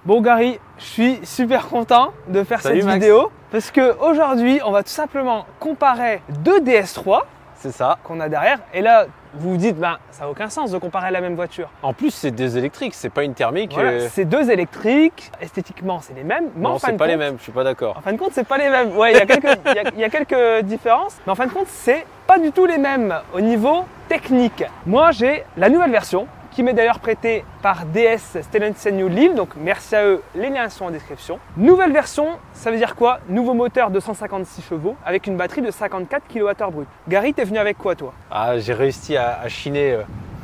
Bon Gary, je suis super content de faire Salut, cette Max. vidéo parce que aujourd'hui on va tout simplement comparer deux DS3 C'est ça. qu'on a derrière et là vous vous dites ben ça n'a aucun sens de comparer la même voiture. En plus, c'est des électriques, c'est pas une thermique. Voilà, c'est deux électriques, esthétiquement c'est les mêmes, mais en Non, fin c'est de pas les compte- mêmes, je suis pas d'accord. En fin de compte, c'est pas les mêmes. Ouais, il y a quelques différences, mais en fin de compte, c'est pas du tout les mêmes au niveau technique. Moi, j'ai la nouvelle version qui m'est d'ailleurs prêtée par DS Stellantis New Lille, donc merci à eux, les liens sont en description. Nouvelle version, ça veut dire quoi? Nouveau moteur de 156 chevaux avec une batterie de 54 kWh brut. Gary, t'es venu avec quoi toi? Ah, j'ai réussi à chiner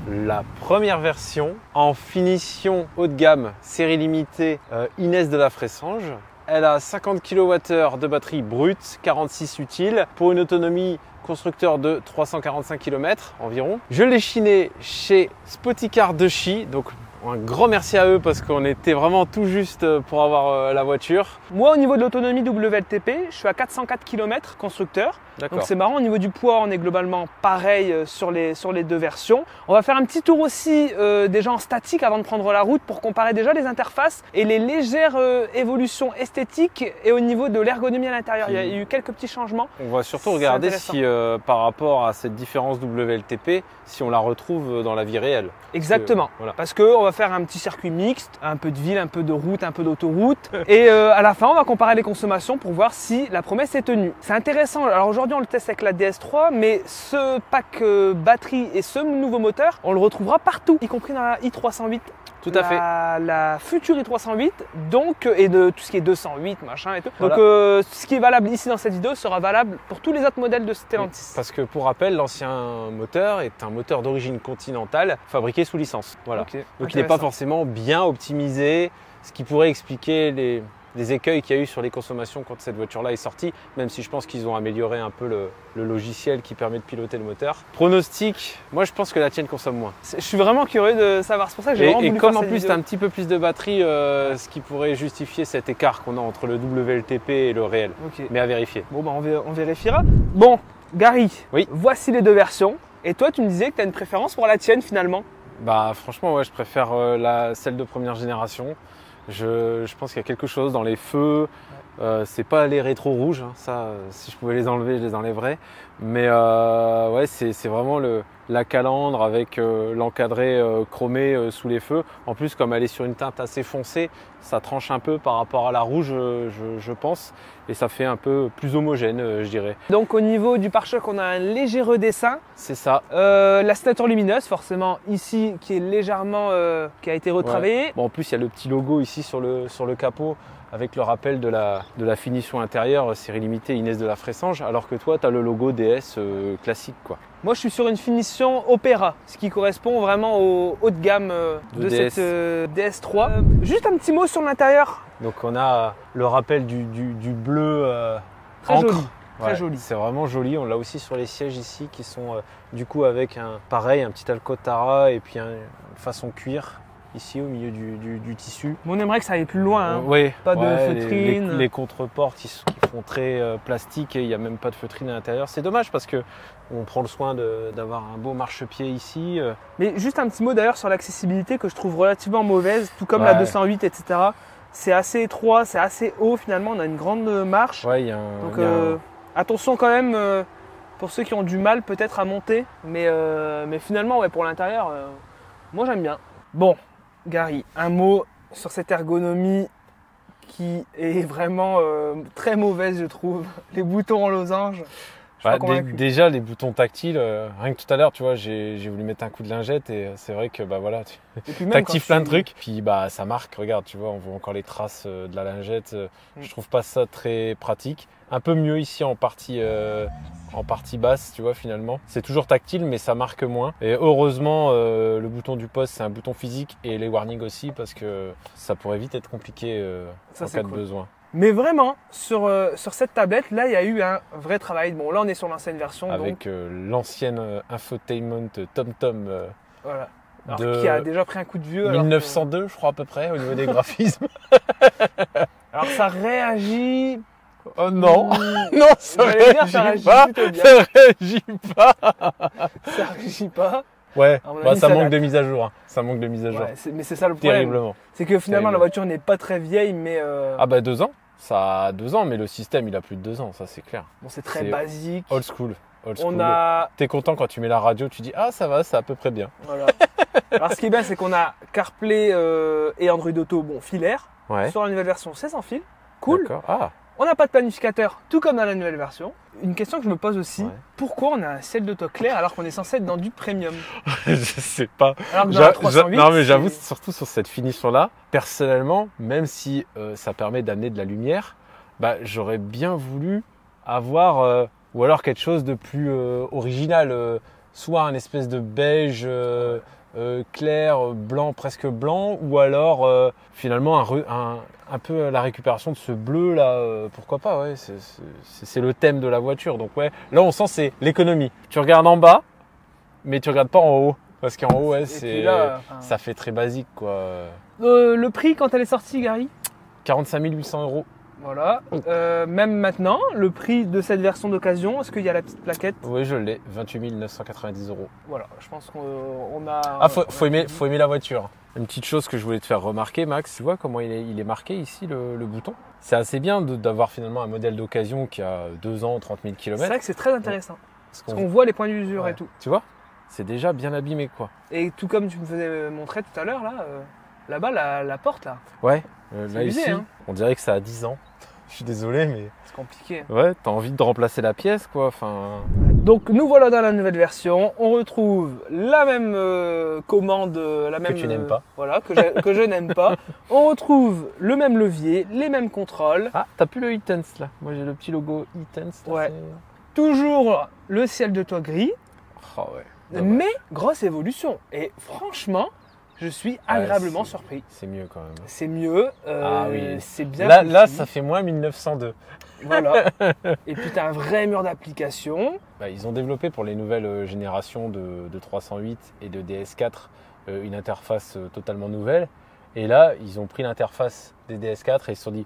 la première version en finition haut de gamme, série limitée Inès de la Fressange. Elle a 50 kWh de batterie brute, 46 utile, pour une autonomie constructeur de 345 km environ. Je l'ai chiné chez Spoticar de Chi, donc un grand merci à eux parce qu'on était vraiment tout juste pour avoir la voiture. Moi, au niveau de l'autonomie WLTP, je suis à 404 km constructeur. D'accord. Donc c'est marrant, au niveau du poids, on est globalement pareil sur les deux versions. On va faire un petit tour aussi déjà en statique avant de prendre la route pour comparer déjà les interfaces et les légères évolutions esthétiques et au niveau de l'ergonomie à l'intérieur. Il y a eu quelques petits changements. On va surtout C'est regarder intéressant. si par rapport à cette différence WLTP, si on la retrouve dans la vie réelle. Exactement. Voilà. Parce qu'on va faire un petit circuit mixte, un peu de ville, un peu de route, un peu d'autoroute. Et à la fin, on va comparer les consommations pour voir si la promesse est tenue. C'est intéressant. Alors aujourd'hui, on le teste avec la DS3, mais ce pack batterie et ce nouveau moteur, on le retrouvera partout, y compris dans la i308. Tout à fait. La future i308, donc, et de tout ce qui est 208, machin et tout. Voilà. Donc, ce qui est valable ici dans cette vidéo sera valable pour tous les autres modèles de Stellantis. Parce que pour rappel, l'ancien moteur est un moteur d'origine continentale fabriqué sous licence. Voilà. Ok, Donc il n'est pas intéressant. forcément bien optimisé, ce qui pourrait expliquer les écueils qu'il y a eu sur les consommations quand cette voiture-là est sortie, même si je pense qu'ils ont amélioré un peu le logiciel qui permet de piloter le moteur. Pronostic, moi je pense que la tienne consomme moins. Je suis vraiment curieux de savoir. C'est pour ça que j'ai vraiment Et voulu comme faire en cette plus tu vidéo. as un petit peu plus de batterie, ce qui pourrait justifier cet écart qu'on a entre le WLTP et le réel. Ok. Mais à vérifier. Bon, bah, on vérifiera. Bon, Gary, Oui. voici les deux versions. Et toi, tu me disais que tu as une préférence pour la tienne finalement. Bah franchement ouais, je préfère celle de première génération. Je pense qu'il y a quelque chose dans les feux. C'est pas les rétros rouges, hein. Ça, si je pouvais les enlever, je les enlèverais. Mais ouais, c'est vraiment la calandre avec l'encadré chromé sous les feux. En plus, comme elle est sur une teinte assez foncée, ça tranche un peu par rapport à la rouge, je pense. Et ça fait un peu plus homogène, je dirais. Donc, au niveau du pare-choc, on a un léger redessin. C'est ça. La signature lumineuse, forcément, ici, qui est légèrement, qui a été retravaillée. Bon, en plus, il y a le petit logo ici sur le capot, avec le rappel de la finition intérieure, série limitée Inès de la Fressange, alors que toi, tu as le logo DS classique, quoi. Moi, je suis sur une finition Opéra, ce qui correspond vraiment au haut de gamme de DS. cette DS3. Juste un petit mot sur l'intérieur. Donc on a le rappel du bleu Très encre. joli. Très joli. C'est vraiment joli. On l'a aussi sur les sièges ici qui sont du coup avec un petit Alcantara et puis une façon cuir ici au milieu du tissu. Mais on aimerait que ça aille plus loin. Hein. Oui, Pas de les- feutrine. Les contreportes qui font très plastique et il n'y a même pas de feutrine à l'intérieur. C'est dommage parce que on prend le soin d'avoir un beau marchepied ici. Mais juste un petit mot d'ailleurs sur l'accessibilité que je trouve relativement mauvaise, tout comme Ouais. la 208, etc. C'est assez étroit, c'est assez haut finalement, on a une grande marche. Ouais, il y a un. Donc il y a attention quand même pour ceux qui ont du mal peut-être à monter. Mais finalement, ouais, pour l'intérieur, moi j'aime bien. Bon, Gary, un mot sur cette ergonomie qui est vraiment très mauvaise, je trouve. Les boutons en losange. Je suis pas convaincu. Déjà les boutons tactiles, rien que tout à l'heure, tu vois, j'ai voulu mettre un coup de lingette et c'est vrai que bah voilà, Et puis même t'actives quand plein de tu- trucs, puis bah ça marque, regarde, tu vois, on voit encore les traces de la lingette. Je trouve pas ça très pratique. Un peu mieux ici en partie basse, tu vois, finalement. C'est toujours tactile, mais ça marque moins. Et heureusement, le bouton du poste, c'est un bouton physique et les warnings aussi, parce que ça pourrait vite être compliqué Ça, en c'est cas de cool. besoin. Mais vraiment, sur cette tablette, là, il y a eu un vrai travail. Bon, là, on est sur l'ancienne version. Donc, Avec l'ancienne infotainment TomTom voilà. Alors, de qui a déjà pris un coup de vieux. alors que- 1902, je crois, à peu près, au niveau des graphismes. Alors, ça réagit. Oh non, non, ça J'allais dire, ça réagit réagit pas, plutôt bien. ça réagit pas. Ça réagit pas. Ouais, À mon bah, avis, ça ça manque date. de mise à jour. Hein. Ça manque de mise à jour. Ouais, mais c'est ça le problème. Terriblement. C'est que finalement, Terrible. la voiture n'est pas très vieille, mais Ah bah 2 ans. Ça a 2 ans, mais le système, il a plus de 2 ans, ça c'est clair. bon, c'est très c'est basique. Old school. Old school. On a. T'es content quand tu mets la radio, tu dis ah ça va, c'est à peu près bien. Voilà. Alors, ce qui est bien, c'est qu'on a CarPlay et Android Auto, bon, filaire. Ouais. Sur la nouvelle version, c'est sans fil. Cool. D'accord. Ah. On n'a pas de planificateur, tout comme dans la nouvelle version. Une question que je me pose aussi, Ouais. pourquoi on a un ciel d'auto clair alors qu'on est censé être dans du premium? Je sais pas. Alors que dans la 308, non mais j'avoue, c'est- surtout sur cette finition-là, personnellement, même si ça permet d'amener de la lumière, bah, j'aurais bien voulu avoir, ou alors quelque chose de plus original, soit un espèce de beige clair, blanc, presque blanc, ou alors finalement un peu la récupération de ce bleu là, pourquoi pas, ouais, c'est le thème de la voiture. Donc ouais, là on sent c'est l'économie. Tu regardes en bas, mais tu regardes pas en haut. Parce qu'en haut, ouais, puis là, enfin- ça fait très basique, quoi. Le prix quand elle est sortie, Gary? 45 800 €. Voilà. Même maintenant, le prix de cette version d'occasion, est-ce qu'il y a la petite plaquette? Oui, je l'ai. 28 990 €. Voilà, je pense qu'on a. Ah, faut aimer la voiture. Une petite chose que je voulais te faire remarquer, Max, tu vois comment il est marqué ici, le bouton? C'est assez bien d'avoir finalement un modèle d'occasion qui a 2 ans, 30 000 C'est km. vrai que c'est très intéressant. Parce Parce qu'on voit les points d'usure ouais. et tout. Tu vois? C'est déjà bien abîmé, quoi. Et tout comme tu me faisais montrer tout à l'heure, là-bas, la porte, là, Ouais, C'est là usé, ici, hein. on dirait que ça a 10 ans. Je suis désolé, mais c'est compliqué. ouais, t'as envie de remplacer la pièce, quoi. Enfin, Donc nous voilà dans la nouvelle version. On retrouve la même commande, la même tu n'aimes pas. Voilà, que je n'aime pas. On retrouve le même levier, les mêmes contrôles. ah, t'as plus le e-Tense là. Moi, j'ai le petit logo e-Tense. là, Ouais. c'est- Toujours le ciel de toit gris, Oh, ouais. Ah ouais. mais grosse évolution. Et franchement, je suis agréablement c'est- surpris. C'est mieux quand même. C'est mieux, Ah oui. c'est bien. Là, foutu. ça fait moins 1902. Voilà. Et puis tu as un vrai mur d'application. Bah, ils ont développé pour les nouvelles générations de 308 et de DS4 une interface totalement nouvelle. Et là, ils ont pris l'interface des DS4 et ils se sont dit,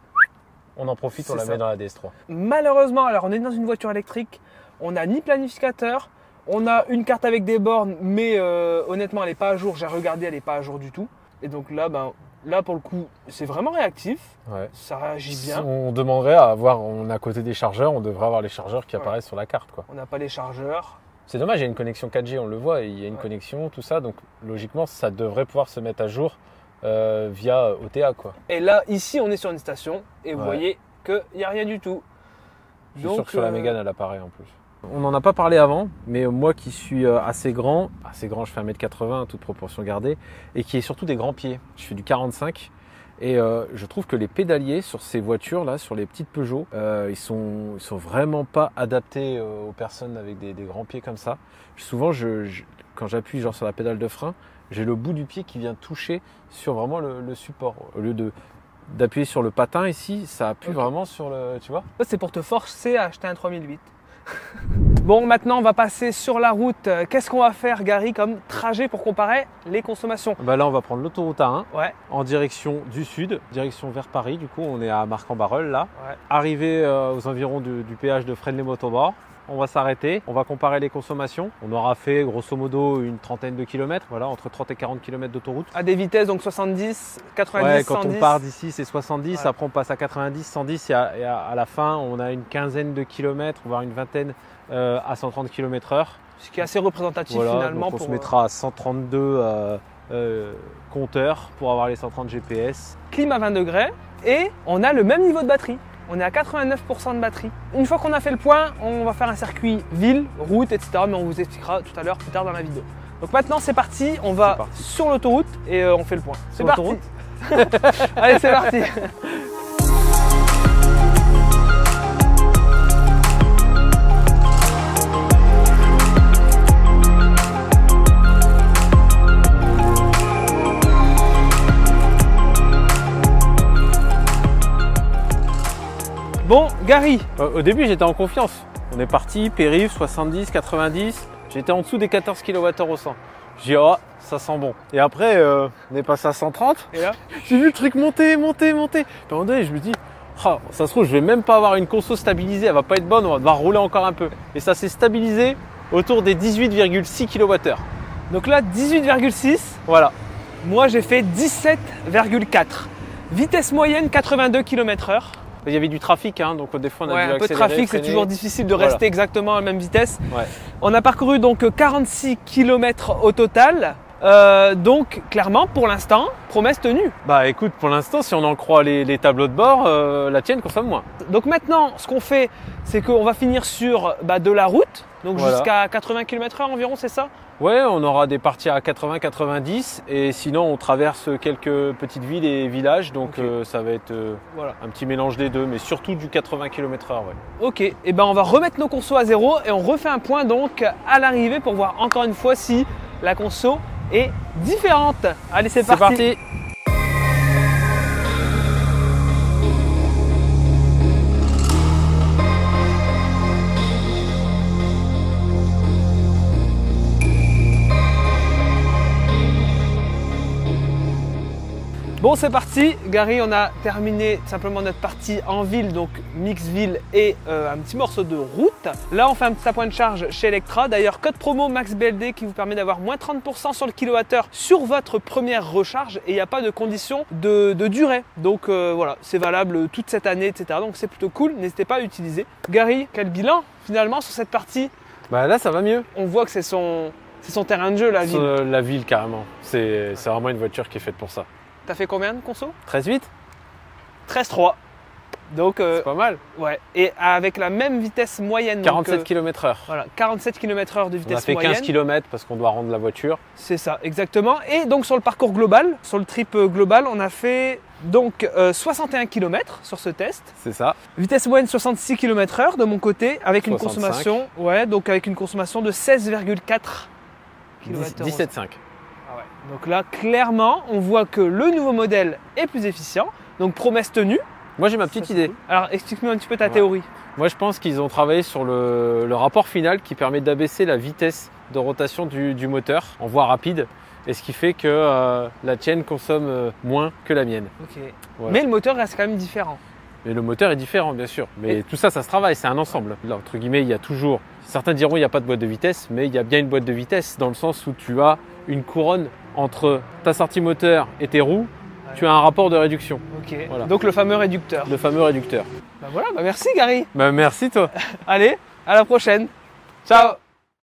on en profite, on C'est la ça. met dans la DS3. Malheureusement, alors on est dans une voiture électrique, on n'a ni planificateur, on a une carte avec des bornes, mais honnêtement, elle n'est pas à jour. J'ai regardé, elle n'est pas à jour du tout. Et donc là, là pour le coup, c'est vraiment réactif. Ouais. Ça réagit Si bien. on demanderait à avoir, on est à côté des chargeurs, on devrait avoir les chargeurs qui Ouais. apparaissent sur la carte, quoi. On n'a pas les chargeurs. C'est dommage, il y a une connexion 4G, on le voit, il y a une Ouais. connexion, tout ça, donc logiquement, ça devrait pouvoir se mettre à jour via OTA, quoi. Et là, ici, on est sur une station et vous Ouais. voyez qu'il n'y a rien du tout. Je suis sûr que sur la Mégane, elle apparaît en plus. On n'en a pas parlé avant, mais moi qui suis assez grand, je fais 1m80, toute proportion gardée, et qui ai surtout des grands pieds. Je fais du 45, et je trouve que les pédaliers sur ces voitures-là, sur les petites Peugeot, ils sont vraiment pas adaptés aux personnes avec des grands pieds comme ça. Souvent, quand j'appuie genre sur la pédale de frein, j'ai le bout du pied qui vient toucher sur vraiment le support. Au lieu d'appuyer sur le patin ici, ça appuie Ok. vraiment sur le... Tu vois? Ça, c'est pour te forcer à acheter un 3008. Bon, maintenant, on va passer sur la route. Qu'est-ce qu'on va faire, Gary, comme trajet pour comparer les consommations? Bah là, on va prendre l'autoroute A1 Ouais, en direction du sud, direction vers Paris. Du coup, on est à Marc-en-Barœul là. ouais. Arrivé aux environs du péage de Fresnes-les-Montauban, on va s'arrêter, on va comparer les consommations. On aura fait grosso modo une trentaine de kilomètres, voilà, entre 30 et 40 km d'autoroute. À des vitesses, donc 70, 90, Ouais, quand 110. on part d'ici, c'est 70, Ouais. après on passe à 90, 110 et à la fin, on a une quinzaine de kilomètres, voire une vingtaine à 130 km/h. Ce qui est assez représentatif Voilà, finalement. donc on pour, se mettra à 132 compteurs pour avoir les 130 GPS. Clim à 20 degrés et on a le même niveau de batterie. On est à 89% de batterie. Une fois qu'on a fait le point, on va faire un circuit ville, route, etc. Mais on vous expliquera tout à l'heure, plus tard dans la vidéo. Donc maintenant c'est parti, on va C'est parti. sur l'autoroute et on fait le point. C'est Sur parti. Allez, c'est parti. Bon, Gary, Au début, j'étais en confiance. On est parti, périph, 70, 90. J'étais en dessous des 14 kWh au 100. J'ai dit, oh, ça sent bon. Et après, on est passé à 130. et là, J'ai vu le truc monter. Puis à un moment donné, je me dis, oh, ça se trouve, je vais même pas avoir une conso stabilisée. Elle va pas être bonne, on va devoir rouler encore un peu. Et ça s'est stabilisé autour des 18,6 kWh. Donc là, 18,6. Voilà. Moi, j'ai fait 17,4. Vitesse moyenne, 82 km/h. Il y avait du trafic, hein, donc des fois on a dû Un peu de accélérer, trafic, c'est freiner. toujours difficile de rester exactement à la même vitesse. Ouais. On a parcouru donc 46 km au total. Donc clairement, pour l'instant, promesse tenue. Bah écoute, pour l'instant, si on en croit les tableaux de bord, la tienne consomme moins. Donc maintenant, ce qu'on fait, c'est qu'on va finir sur de la route, donc Voilà. jusqu'à 80 km/h environ, c'est ça? Ouais, on aura des parties à 80-90 et sinon on traverse quelques petites villes et villages, donc Ok. ça va être Voilà. un petit mélange des deux, mais surtout du 80 km/h. Ouais. Ok, et ben on va remettre nos consos à zéro et on refait un point donc à l'arrivée pour voir encore une fois si la conso est différente. Allez, c'est C'est parti. parti. Bon, c'est parti. Gary, on a terminé simplement notre partie en ville, donc mix ville et un petit morceau de route. Là, on fait un petit appoint de charge chez Electra. D'ailleurs, code promo MaxBLD qui vous permet d'avoir moins 30% sur le kilowattheure sur votre première recharge et il n'y a pas de condition de durée. Donc voilà, c'est valable toute cette année, etc. Donc c'est plutôt cool. N'hésitez pas à l'utiliser. Gary, quel bilan finalement sur cette partie? Bah là, ça va mieux. On voit que c'est son terrain de jeu, la ville. La ville, carrément. C'est vraiment une voiture qui est faite pour ça. T'as fait combien de conso? 13,8, 13,3. Donc c'est pas mal. ouais, et avec la même vitesse moyenne. 47 km/h. Voilà, 47 km/h de On a vitesse fait moyenne. 15 km parce qu'on doit rendre la voiture. C'est ça, exactement. Et donc sur le parcours global, sur le trip global, on a fait donc 61 km sur ce test. C'est ça. Vitesse moyenne 66 km/h de mon côté, avec une 65. consommation, donc avec une consommation de 16,4 kWh. 17,5. Ah ouais. Donc là, clairement, on voit que le nouveau modèle est plus efficient. Donc promesse tenue. Moi, j'ai ma petite Ça, c'est idée. cool. Alors explique-moi un petit peu ta Ouais. théorie. Moi, je pense qu'ils ont travaillé sur le rapport final qui permet d'abaisser la vitesse de rotation du moteur en voie rapide. Et ce qui fait que la tienne consomme moins que la mienne. Ok. Voilà. Mais le moteur reste quand même différent. Mais le moteur est différent, bien sûr. Mais tout ça, ça se travaille, c'est un ensemble. Là, entre guillemets, il y a toujours... Certains diront qu'il n'y a pas de boîte de vitesse, mais il y a bien une boîte de vitesse dans le sens où tu as une couronne entre ta sortie moteur et tes roues. Ouais. Tu as un rapport de réduction, Ok. Voilà. Donc le fameux réducteur. le fameux réducteur. Bah voilà, bah merci Gary. Bah, merci toi. Allez, à la prochaine. Ciao.